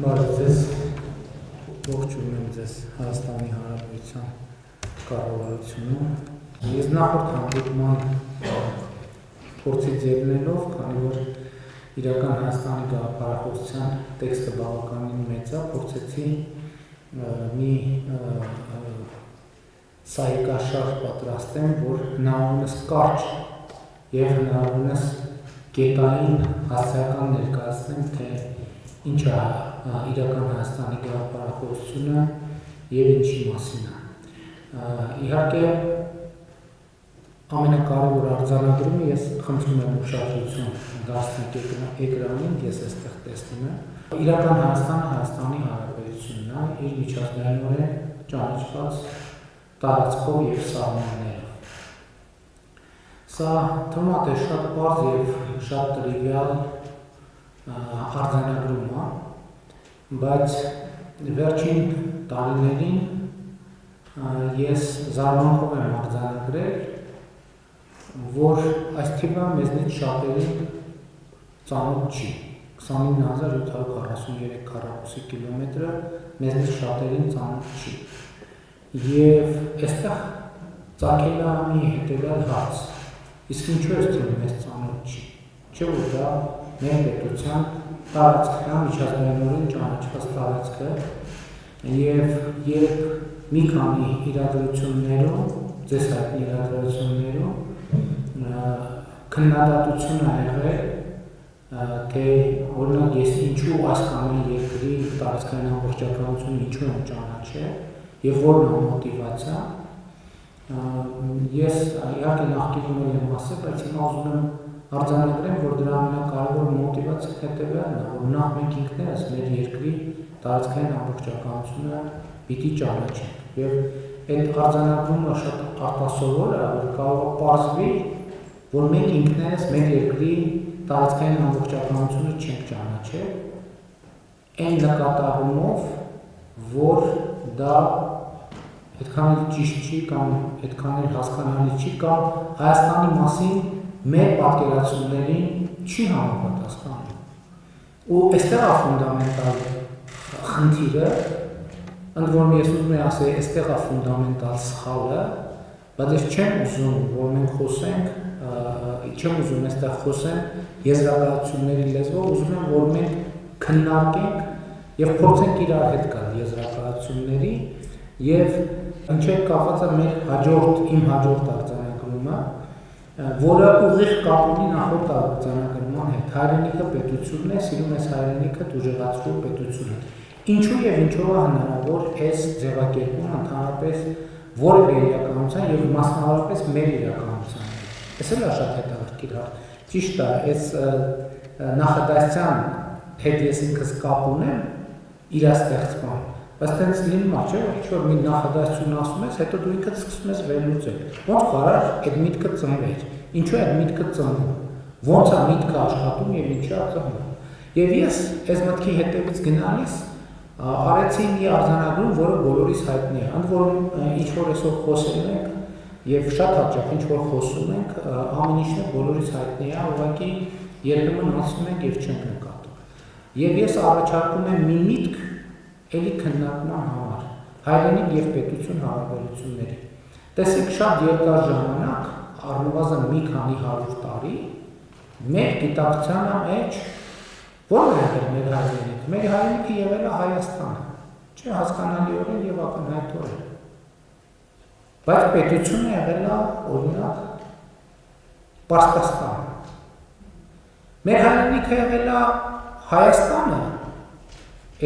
Բարև ողջունում եմ ձեզ Հայաստանի Հանրապետության կառավարությունում։ Ես նախորդ հանդիպման փորձից ելնելով, քանի որ իրական Հայաստանի գաղափարախոսության տեքստը բավականին մեծ է, փորձեցի մի սահիկաշար պատրաստեմ, որ հնարավորինս կարճ եւ հնարավորինս կետային հասարակական ներկայացնեմ, թե ինչ է իրական Հայաստանի գաղափարախոսությունը եւ ինչի մասին է։ Իհարկե ամենակարևոր արձանագրումը ես խնդրում եմ ուշադրություն դարձնեք էկրանին, ես այստեղ տեսնում եմ։ Իրական Հայաստանը Հայաստանի Հանրապետությունն է, իր միջազգայինորեն ճանաչված տարածքով եւ սահմաններով։ Սա թվում է շատ պարզ եւ շատ տրիվիալ արձանագրում է, բայց վերջին տարիներին ես զարմանքով եմ արձանագրել, որ այս թիվը մեզնից շատերին ծանոթ չի։ 29743 քառակուսի կիլոմետրը մեզնից շատերին ծանոթ չի։ Եվ այստեղ ծագել է մի հետևյալ հարց. իսկ ինչու է թվում մեզ ծանոթ չի։ Չէ՞ որ դա մեր պետության տարածքն է, միջազգայինորեն ճանաչված տարածքը, եւ երբ մի քանի իրադրություններում, ձեզ հայտնի իրադրություններում քննադատություն է եղել, թե օրինակ ես ինչու այս կամ այն երկրի տարածքային ամբողջականությունը ինչու եմ ճանաչել եւ որն է մոտիվացիան, ես իհարկե նախկինում եմ ասել, բայց հիմա ուզում եմ արձանագրեմ, որ դրա ամենակարևոր մոտիվացիան հետևյալն է, որ նախ մենք ինքներս մեր երկրի տարածքային ամբողջականությունը պիտի ճանաչենք։ Եվ այդ արձանագրումը շատ արտասովոր է, որ կարող է պարզվի, որ մենք ինքներս մեր երկրի տարածքային ամբողջականությունը չենք ճանաչել, այն նկատառումով, որ դա այդքան էլ ճիշտ չի կամ այդքան էլ հասկանալի չի կամ Հայաստանի մասին մեր պատկերացումներին չի համապատասխանում։ Ու այստեղ է ֆունդամենտալ խնդիրը, ընդ որում ես ուզում եմ ասել, այստեղ է ֆունդամենտալ սխալը, բայց ես չեմ ուզում, որ մենք խոսենք, չեմ ուզում այստեղ խոսեմ եզրակացությունների լեզվով, ուզում եմ, որ մենք քննարկենք եւ փորձենք իրար հետ գալ եզրակացությունների եւ ինչեւ կապված է մեր իմ հաջորդ արձանագրումը, որը ուղիղ կապ ունի նախորդ արձանագրման հետ։ Հայրենիքը պետությունն է, սիրում ես հայրենիքը ուժեղացրու պետությունը։ Ինչու եւ ինչով է հնարավոր այս ձևակերպումը ընդհանրապես որևէ իրականության եւ մասնավորապես մեր իրականության։ Այս էլ է շատ հետաքրքիր հարց։ Ճիշտ է, այս նախադասության հետ ես ինքս կապ ունեմ իր ստեղծման, բայց տենց լինում է, չէ՞, որ ինչ-որ մի նախադասություն ասում ես, հետո դու ինքդ սկսում ես վերլուծել։ Ոնց կարար այդ միտքը ծնվեր, ինչու է այդ միտքը ծնվում, ոնց է միտքը աշխատում եւ ինչու է ծնվում։ Եվ ես այս մտքի հետևից գնալիս արեցի մի արձանագրում, որը բոլորիս հայտնի է, ընդ որում ինչ-որ այսօր խոսել ենք եւ շատ հաճախ ինչ-որ խոսում ենք, ամեն ինչն բոլորիս հայտնի է, ուղղակի երբեմն ասում ենք եւ չենք նկատում։ Եվ ես առաջարկում եմ մի միտք էլի քննարկման համար, հայրենիք եւ պետություն հարաբերությունների։ Տեսեք, շատ երկար ժամանակ, առնվազն մի քանի 100 տարի, մեր գիտակցության մեջ ո՞րն է եղել մեր հայրենիքը։ Մեր հայրենիքը եղել է Հայաստանը, չէ՞ հասկանալիորեն եւ ակնհայտորեն։ Բայց պետությունը եղել է օրինակ Պարսկաստանը։ Մեր հայրենիքը եղել է Հայաստանը,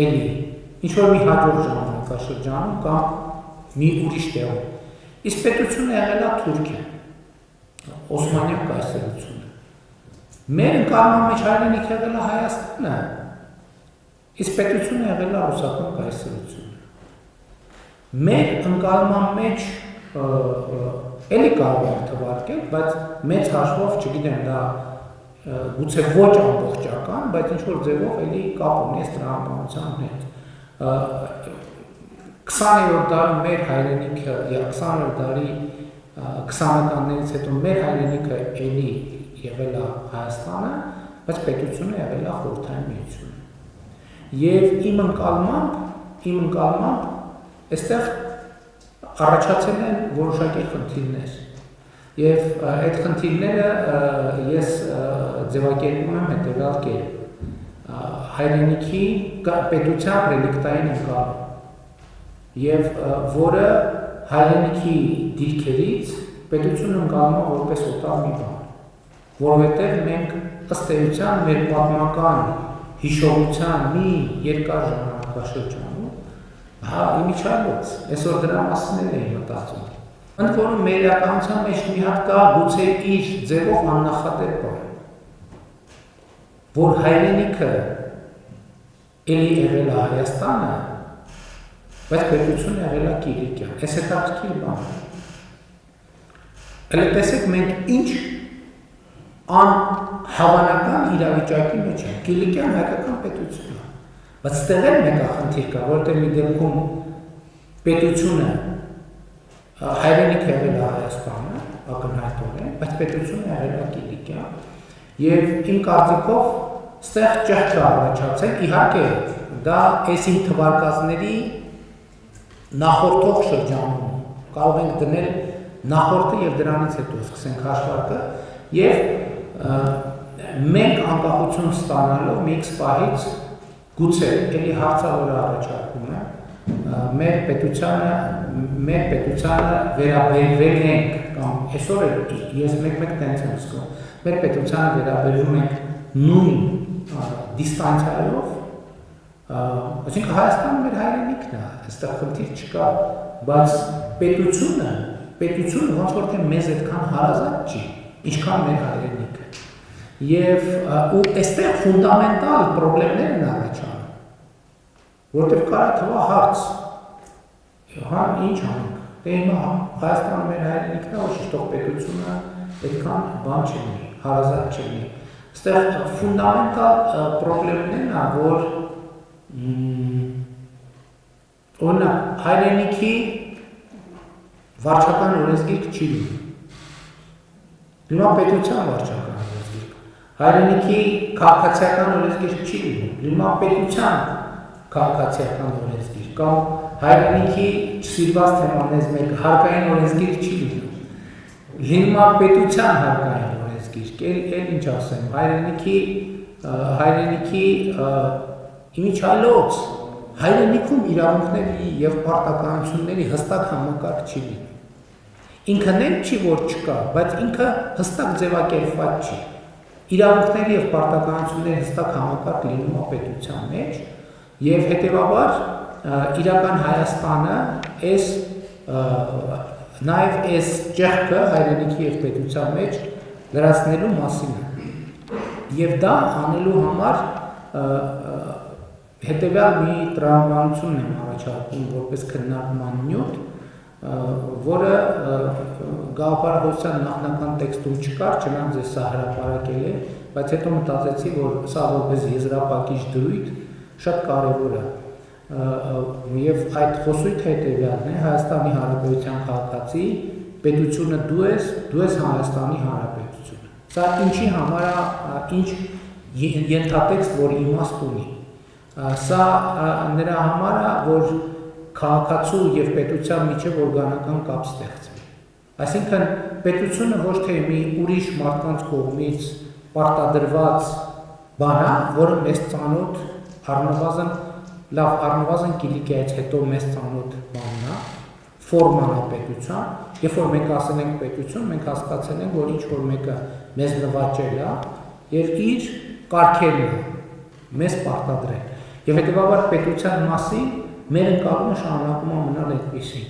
էլի ինչ-որ մի հաջորդ ժամանակաշրջանում կամ մի ուրիշ տեղում։ Իսկ պետությունը եղել է Թուրքիան, Օսմանյան կայսրությունը։ Մեր ընկալման մեջ հայրենիքը եղել է Հայաստանը, իսկ պետությունը եղել է Ռուսական կայսրությունը։ Մեր ընկալման մեջ էլի կարող է թվարկել, բայց մեծ հաշվով, չգիտեմ, դա գուցե ոչ ամբողջական, բայց ինչ-որ ձևով էլի կապ ունի այս տրամաբանության հետ։ 20-րդ դարի մեր հայրենիքը, 20-րդ դարի 20-ականներից հետո մեր հայրենիքը էլի եղել է Հայաստանը, բայց պետությունը եղել է Խորհրդային Միությունը։ Եվ իմ ընկալմամբ այստեղ առաջացել են որոշակի խնդիրներ։ Եվ այդ խնդիրները ես ձևակերպում եմ հետևյալ կերպ։ Հայրենիքի պետության ռելիկտային ընկալում, եւ որը հայրենիքի դիրքերից պետությունը ընկալում է որպես օտար մի բան, որովհետև մենք ըստ էության մեր պատմական հիշողության մի երկար ժամանակաշրջանում, իմիջիայլոց, այսօր դրա մասին էի մտածում։ Ընդ որում մեր իրականության մեջ մի հատ կա գուցե իր ձևով աննախադեպ բան, որ հայրենիքը էլի եղել է Հայաստանը, բայց պետությունը եղել է Կիլիկյան, այս հետաքրքիր բան։ Էլի տեսեք մենք ինչ անհավանական իրավիճակի մեջ ենք, Կիլիկյան հայկական պետություն է, բայց ստեղ էլ մեկախնդիր կա, որտեղ մի դեպքում պետությունը հայրենիքը եղել է Հայաստանը, ակնհայտորեն, բայց պետությունը եղել է Կիլիկյան, եւ իմ կարծիքով ստեղ ճեղք է առաջացել, իհարկե դա այս իմ թվարկածների նախորդող շրջանում կարող ենք դնել նախորդը եւ դրանից հետո սկսենք հաշվարկը եւ մենք անկախություն ստանալով մի քիչ պահից գուցե էլի հարցավորը առաջարկում է մեր պետությանը վերաբերվել ենք կամ այսօր ես մեկ տենց եմ զգում մեր պետությանը վերաբերվում ենք նույն դիստանցիայով այսինքն Հայաստանը մեր հայրենիքն է, այստեղ խնդիր չկա, բայց պետությունը ոնց որ թե մեզ այդքան հարազատ չի, ինչքան մեր հայրենիքը։ Եվ ու այստեղ ֆունդամենտալ խնդիրներ են առաջանում, որտեղ կարա թվա հարց, հա ինչ անենք, դե հիմա Հայաստանը մեր հայրենիքն է, ոչ թող պետությունը այդքան բան չլինի, հարազատ չլինի։ Այստեղ ֆունդամենտալ խնդիրներն են, որ օրինակ հայրենիքի վարչական օրենսգիրք չի լինի։ Հիմա պետության վարչական օրենսգիրք, հայրենիքի քաղաքացիական օրենսգիրք չի լինի, հիմա պետության քաղաքացիական օրենսգիրք, կամ հայրենիքի չսիրված թեմաներից մեկը հարկային օրենսգիրք չի լինի, հիմա պետության հարկային օրենսգիրք, էլ ինչ ասեմ, հայրենիքի իմիջիայլոց հայրենիքում իրավունքների եւ պարտականությունների հստակ համակարգ չի լինում։ Ինքն էլ չի որ չկա, բայց ինքը հստակ ձևակերպված չի։ Իրավունքների եւ պարտականությունների հստակ համակարգ լինում է պետության մեջ եւ հետեւաբար իրական Հայաստանը նաեւ այս ճեղքը հայրենիքի եւ պետության մեջ լրացնելու մասին է։ Եվ դա անելու համար հետևյալ մի տրամաբանություն եմ առաջարկում որպես քննարկման նյութ, որը գաղափարախոսության նախնական տեքստում չկար, չնայած ես սա հրապարակել է, բայց հետո մտածեցի, որ սա որպես եզրափակիչ դրույթ շատ կարևոր է։ Եվ այդ խոսույթը հետևյալն է, Հայաստանի Հանրապետության քաղաքացի, պետությունը դու ես Հայաստանի Հանրապետությունը։ Սա ինչի համար է, ինչ ենթատեքստ, որ իմաստ ունի։ Սա նրա համար է, որ քաղաքացու եւ պետության միջև օրգանական կապ ստեղծվի։ Այսինքն պետությունը ոչ թե մի ուրիշ մարդկանց կողմից պարտադրված բան է, որը մեզ ծանոթ առնվազն Կիլիկիայից հետո մեզ ծանոթ բանն է, ֆորման է պետության, երբ որ մենք ասել ենք պետություն, մենք հասկացել ենք, որ ինչ որ մեկը մեզ նվաճել է եւ իր կարգերն է մեզ պարտադրել։ Եվ հետեւաբար պետության մասին մեր ընկալումը շարունակում է մնալ այդպիսին։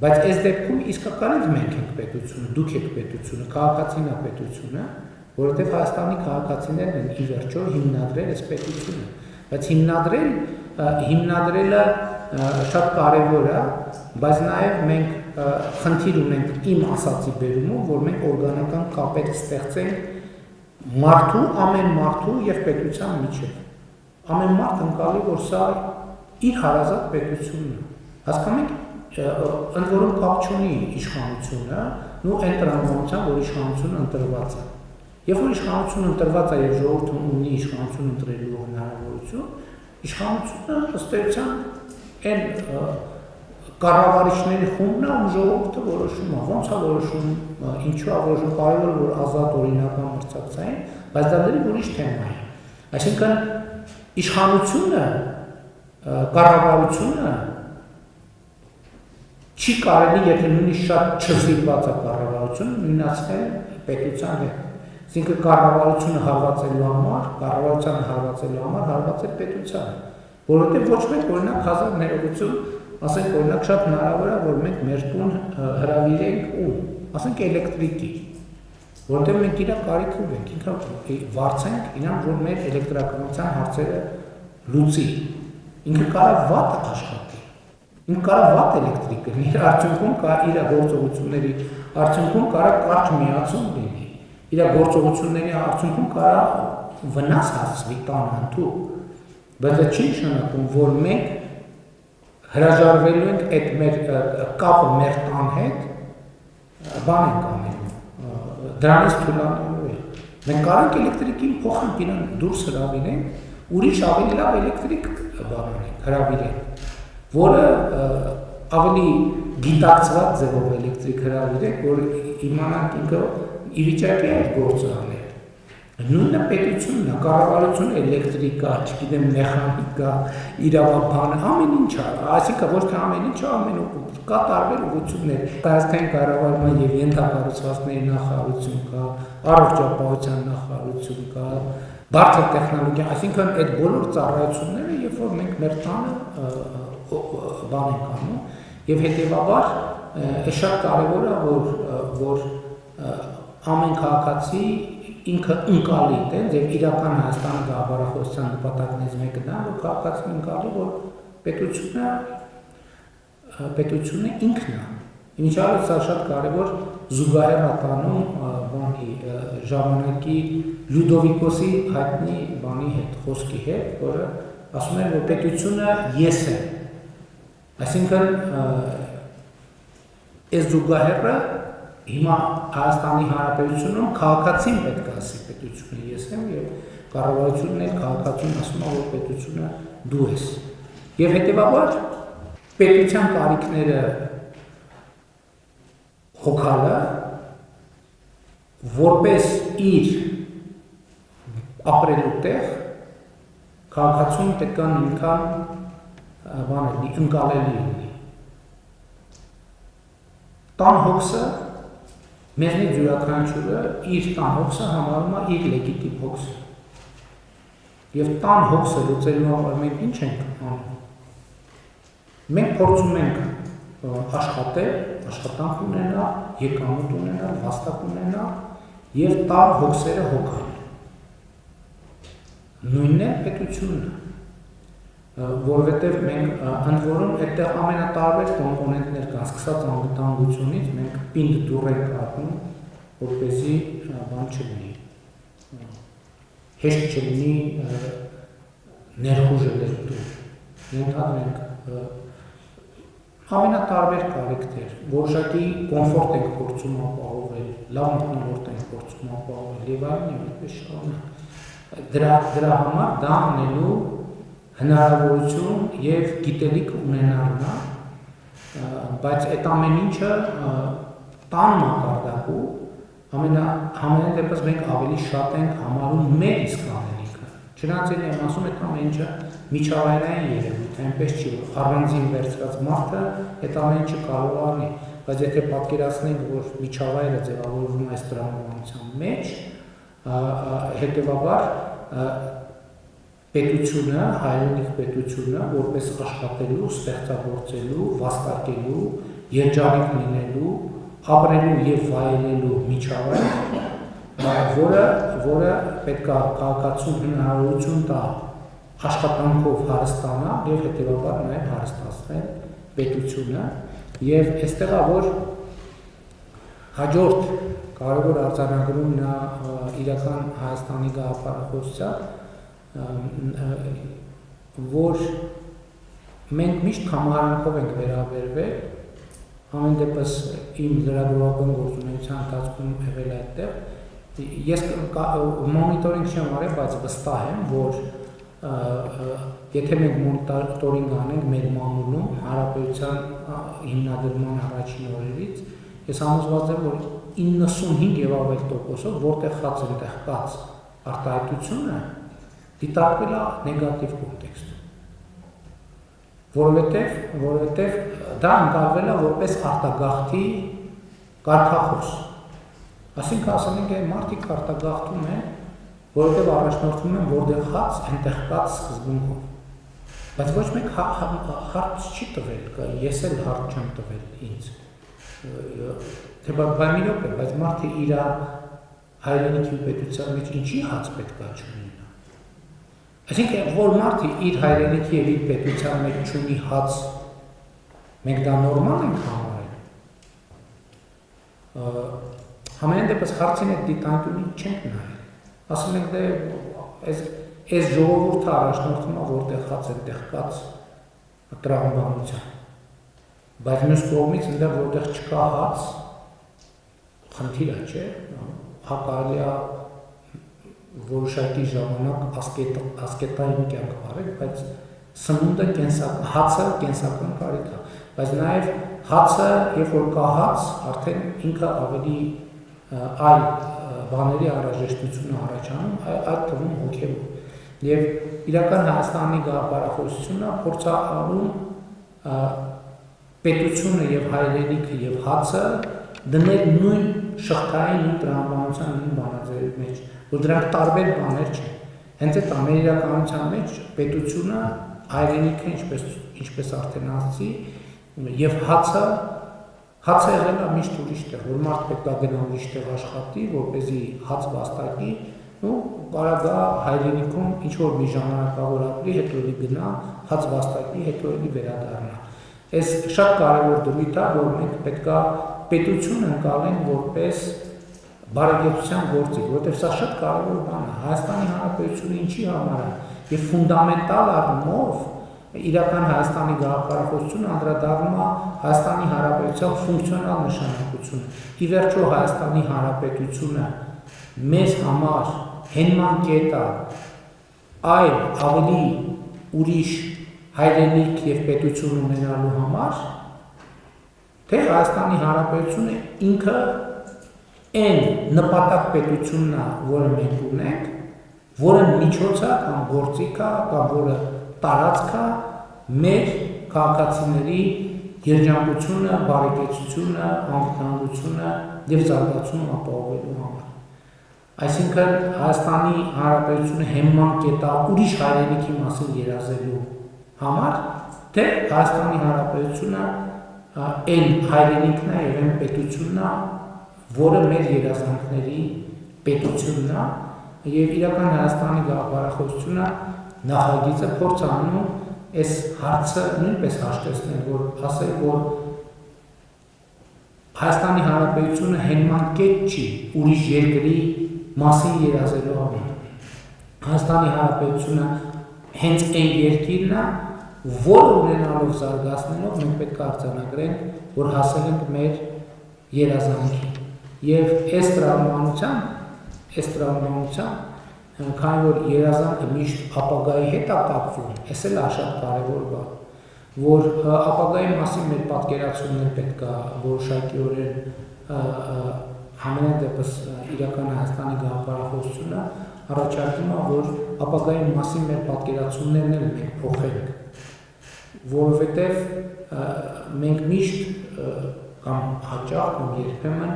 Բայց այս դեպքում իսկականից մենք ենք պետությունը, դուք եք պետությունը, քաղաքացին է պետությունը, որովհետև Հայաստանի քաղաքացիներն են ի վերջո հիմնադրել այս պետությունը։ Բայց հիմնադրելը շատ կարևոր է, բայց նաև մենք խնդիր ունենք իմ ասացի բերումով, որ մենք օրգանական կապեր ստեղծենք ամեն մարդու եւ պետության միջև։ Ամեն մարդ ընկալի, որ սա իր հարազատ պետությունն է։ Հասկանում եք, ընդ որում կապ չունի իշխանությունը, ու այն տրամաբանությամբ, որ իշխանությունը ընտրված է։ Երբ որ իշխանությունը ընտրված է եւ ժողովուրդը ունի իշխանություն ընտրելու հնարավորություն, Իշխանությունը ըստ էության այն կառավարիչների խումբն է, ում ժողովուրդը որոշում է, ոնց է որոշում, ինչու է որոշում, կարևոր է որ ազատ օրինական մրցակցային, բայց դա լրիվ ուրիշ թեմա է։ Այսինքն իշխանությունը, կառավարությունը չի կարելի, եթե նույնիսկ շատ չզրկված է կառավարությունը, նույնացնել պետության հետ։ Այսինքն կառավարությունը հարվածելու համար, կառավարությանը հարվածելու համար հարված է պետությանը, որովհետև ոչ մեկ օրինակ հազար ներողություն, ասենք օրինակ շատ հնարավոր է, որ մենք մեր տուն հրավիրենք ում, ասենք էլեկտրիկի, որովհետև մենք իրա կարիք ունենք, ինքը վարձենք իրան, որ մեր էլեկտրականության հարցերը լուծի, ինքը կարա վատ աշխատի, ինքը կարա վատ էլեկտրիկ լինի, իր արդյունքում կա իր գործողությունների արդյունքում կարա կարճ միացում լինի, իր գործողությունների արդյունքում կարա վնաս հասցվի տան ընդհանուր, բայց դա չի նշանակում, որ մենք հրաժարվելու ենք այդ մեր կապը մեր տան հետ, բան ենք անելու, դրանից թույլատնելու է։ Մենք կարող ենք էլեկտրիկին փոխենք իրան դուրս հրավիրենք, ուրիշ ավելի լավ էլեկտրիկ բանանենք, հրավիրենք, որը ավելի գիտակցված ձևով էլեկտրիկ հրավիրենք, որ իմանանք ինքը ի վիճակի է գործը անել։ Նույնը պետությունն է, կառավարությունը էլեկտրիկա, չգիտեմ մեխանիկա, իրավաբան, ամեն ինչ է, այսինքն ոչ թե ամեն ինչ է, ամեն կա տարբեր ուղղություններ, տարածքային կառավարման եւ ենթակառուցվածքների նախարարություն կա, առողջապահության նախարարություն կա, բարձր տեխնոլոգիա, այսինքն այդ բոլոր ծառայությունները, երբ որ մենք մեր տանը բան ենք անում, եւ հետեւաբար շատ կարեւոր է, որ ամեն քաղաքացի ինքը ընկալի է, եւ իրական Հայաստանի գաղափարախոսության նպատակներից մեկը դա, որ քաղաքացին ընկալի, որ պետությունը ինքն է։ Ինչալով սա շատ կարևոր զուգահեռ է տանում բանի ժամանակի Լյուդովիկոսի հայտնի բանի հետ, խոսքի հետ, որը ասում է, որ պետությունը ես է։ Այսինքն այս զուգահեռը հիմա Հայաստանի Հանրապետությունում քաղաքացին պետք է ասի պետությունը ես եմ եւ կառավարությունն էլ քաղաքացուն ասում է որ պետությունը դու ես եւ հետեւաբար պետության կարիքները հոգալը որպես իր ապրելու տեղ քաղաքացուն պետք է նույնքան բաների ընկալելի լինի տան հոգսը մեզնից յուրաքանչյուրը իր տան հոգսը համարում է իր լեգիտիմ հոգսը։ Եվ տան հոգսը լուծելու համար մենք ինչ ենք անում։ Մենք փորձում ենք աշխատել, աշխատանք ունենալ, եկամուտ ունենալ, վաստակ ունենալ եւ տան հոգսերը հոգալ։ Նույնն է պետությունը, որովհետեւ մենք ընդ որում այդտեղ ամենատարբեր կոմպոնենտներ կան, սկսած անվտանգությունից մենք պինդ դուռ ենք առնում, որպեսզի բան չլինի, հեշտ չլինի ներխուժը լետու, ենթադրենք ամենատարբեր կարիքներ, որոշակի կոմֆորտ ենք փորձում ապահովել, լավ մթնոլորտ ենք փորձում ապահովել եւ այլն եւ այդպես շարունակ։ Դրա համար դա անելու հնարավորություն եւ գիտելիք ունենալն է, բայց այդ ամեն ինչը տան մակարդակում ամեն դեպս մենք ավելի շատ ենք համարում մեր իսկ անելիքը։ Չնայած էլ եմ ասում այդ ամեն ինչը միջավայրային երևույթ, այնպես չի որ առանձին վերցրած մարդը այդ ամեն ինչը կարող է անի, բայց եթե պատկերացնենք որ միջավայրը ձևավորվում է այս տրամաբանության մեջ, հետեւաբար պետությունը, հայրենիք պետությունը, որպես աշխատելու, ստեղծագործելու, վաստակելու, երջանիկ լինելու, ապրելու եւ վայելելու միջավայր, որը պետք է քաղաքացուն հնարավորություն տա աշխատանքով հարստանալ եւ հետեւաբար նաեւ հարստացնել պետությունը եւ այստեղ է որ հաջորդ կարևոր արձանագրումն է իրական Հայաստանի գաղափարախոսության որ մենք միշտ համարանքով ենք վերաբերվել, ամեն դեպս իմ լրագրողական գործունեության ընթացքում եղել այդտեղ, ես մոնիտորինգ չեմ արել, բայց վստահ եմ, որ եթե մենք մոնիտորինգ անենք մեր մամուլում հարաբերության հիմնադրման առաջին օրերից, ես համոզված եմ, որ 95 եւ ավել տոկոսով որտեղ խաց այնտեղ կաց արտահայտությունը դիտարկվել է նեգատիվ կոնտեքստում, որովհետև դա ընկալվել է որպես արտագաղթի կարգախոս, այսինքն ասել ենք այն մարդիկ արտագաղթում են, որովհետև առաջնորդվում են որտեղ խաց այնտեղ կաց սկզբունքով, բայց ոչ մեկ հարց չի տվել, ես էլ հարց չեմ տվել ինձ, թե մի րոպե, բայց մարդը իր հայրենիքի ու պետության մեջ ինչի հաց պետք է չունենա։ Այսինքն, որ մարդը իր հայրենիքի և իր պետության մեջ չունի հաց, մենք դա նորմալ ենք համարել։ Համենայն դեպս հարցին այդ դիտանկյունից չենք նայել։ Ասում ենք դե այս ժողովուրդը առաջնորդում է որտեղ հաց այնտեղ կաց տրամաբանության։ Բայց մյուս կողմից այնտեղ որտեղ չկա հաց, խնդիր է, չէ՞, կարելի է որոշակի ժամանակ ասկետային կյանք վարել, բայց սնունդը հացը կենսական կարիք է, բայց նաև հացը, երբ որ կա հաց, արդեն ինքը ավելի այլ բաների անհրաժեշտությունը առաջանում, այդ թվում հոգևոր։ Եվ իրական Հայաստանի գաղափարախոսությունը փորձ է անում պետությունը եւ հայրենիքը եւ հացը դնել նույն շղթային ու տրամաբանության նույն բանաձևի մեջ, որ դրանք տարբեր բաներ չեն։ Հենց այդ ամեն իրականության մեջ պետությունը, հայրենիքը, ինչպես արդեն ասացի, եւ հացը եղել է միշտ ուրիշ տեղ, որ մարդ պետք է գնա ուրիշ տեղ աշխատի, որպեսզի հաց վաստակի, ու կարող է հայրենիքում ինչ-որ մի ժամանակավոր ապրի, հետո էլի գնա, հաց վաստակի, հետո էլի վերադառնա։ Այս շատ կարևոր դրույթ է, որ մենք պետք է պետություն ընկալենք որպես բարեկեցության գործիք, որովհետև սա շատ կարևոր բան է։ Հայաստանի Հանրապետությունը ինչի համար է եւ ֆունդամենտալ առումով իրական Հայաստանի գաղափարախոսությունը անդրադառնում է Հայաստանի Հանրապետության ֆունկցիոնալ նշանակությունը։ Ի վերջո Հայաստանի Հանրապետությունը մեզ համար հենման կետ է այլ ավելի ուրիշ հայրենիք եւ պետություն ունենալու համար, թե Հայաստանի Հանրապետությունը ինքը այն նպատակ պետությունն է, որը մենք ունենք, որը միջոց է կամ գործիք է, կամ որը տարածք է մեր քաղաքացիների երջանկությունը, բարեկեցությունը, անվտանգությունը եւ զարգացումը ապահովելու համար։ Այսինքն Հայաստանի Հանրապետությունը հենման կետ է ուրիշ հայրենիքի մասին երազելու համար, թե Հայաստանի Հանրապետությունը այն հայրենիքն է եւ այն պետությունն է, որը մեր երազանքների պետությունն է, եւ իրական Հայաստանի գաղափարախոսությունը նախագիծը փորձ անում այս հարցը նույնպես հաշտեցնել, որ ասել, որ Հայաստանի Հանրապետությունը հենման կետ չի ուրիշ երկրի մասին երազելու համար։ Հայաստանի Հանրապետությունը հենց այն երկիրն է, որը ունենալով զարգացնելով մենք պետք է արձանագրենք, որ հասել ենք մեր երազանքին։ Եվ այս տրամաբանությամբ, քանի որ երազանքը միշտ ապագայի հետ է կապվում, այս էլ է շատ կարևոր բան, որ ապագայի մասին մեր պատկերացումներ պետք է որոշակիորեն համենայն դեպս իրական Հայաստանի գաղափարախոսությունը առաջարկում է, որ ապագայի մասին մեր պատկերացումներն էլ մենք փոխենք, որովհետև մենք միշտ կամ հաճախ կամ երբեմն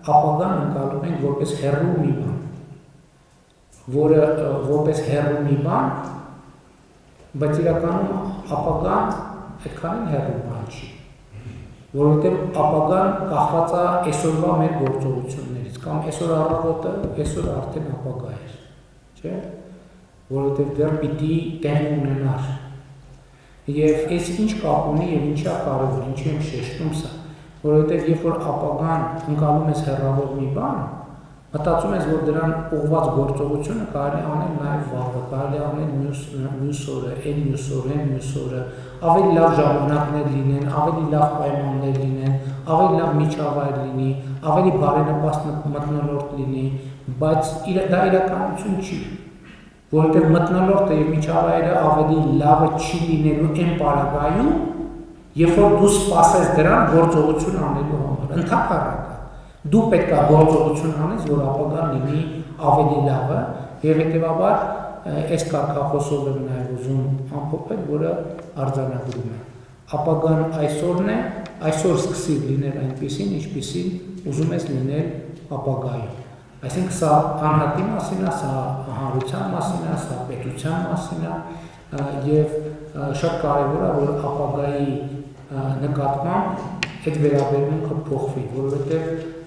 ապագան ընկալում ենք որպես հեռու մի բան, որը որպես հեռու մի բան, բայց իրականում ապագան այդքան հեռու բան չի, որովհետև ապագան կախված է այսօրվա մեր գործողություններից, կամ այսօր առավոտը, այսօր արդեն ապագա է, չէ՞, որովհետև դեռ պիտի տեղ ունենար։ Եվ այս ինչ կապ ունի եւ ինչա կարևոր, ինչի եմ շեշտում սա, որովհետև երբ որ ապագան ընկալում ես հեռավոր մի բան, մտածում ես, որ դրան ուղղված գործողությունը կարելի անել նաև վաղը, կարելի անել մյուս օրը, այն մյուս օրը, այն մյուս օրը, ավելի լավ ժամանակներ լինեն, ավելի լավ պայմաններ լինեն, ավելի լավ միջավայր լինի, ավելի բարենպաստ մթնոլորտ լինի, բայց դա իրականություն չի։ որովհետև մթնոլորտը եւ միջավայրը ավելի լավը չի լինելու այն պարագայում, երբ որ դու սպասես դրան գործողություն անելու համար, ընդհանրապես դու պետք է գործողություն անես, որ ապագան լինի ավելի լավը, եւ հետեւաբար այս կարգախոսով եմ նաեւ ուզում ամփոփել, որը արձանագրում է։ Ապագան այսօրն է, այսօր սկսի լինել այնպեսին, ինչպեսին ուզում ես լինել ապագայում։ Այսինքն սա անհատի մասին է, սա հանրության մասին է, սա պետության մասին է, եւ շատ կարեւոր է, որ ապագայի նկատմամբ այդ վերաբերմունքը փոխվի, որովհետեւ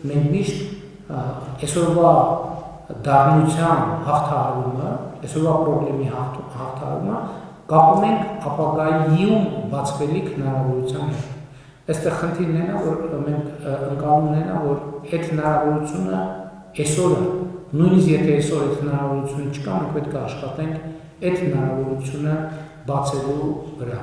մենք միշտ այսօրվա դառնության հաղթահարումը, այսօրվա խնդրի հաղթահարումը կապում ենք ապագայում բացվելիք հնարավորության հետ։ Այստեղ խնդիրն է, որ մենք ընկալումն է, որ այդ հնարավորությունը այսօր է, նույնիսկ եթե այսօր այդ հնարավորությունը չկա, մենք պետք է աշխատենք այդ հնարավորությունը բացելու վրա։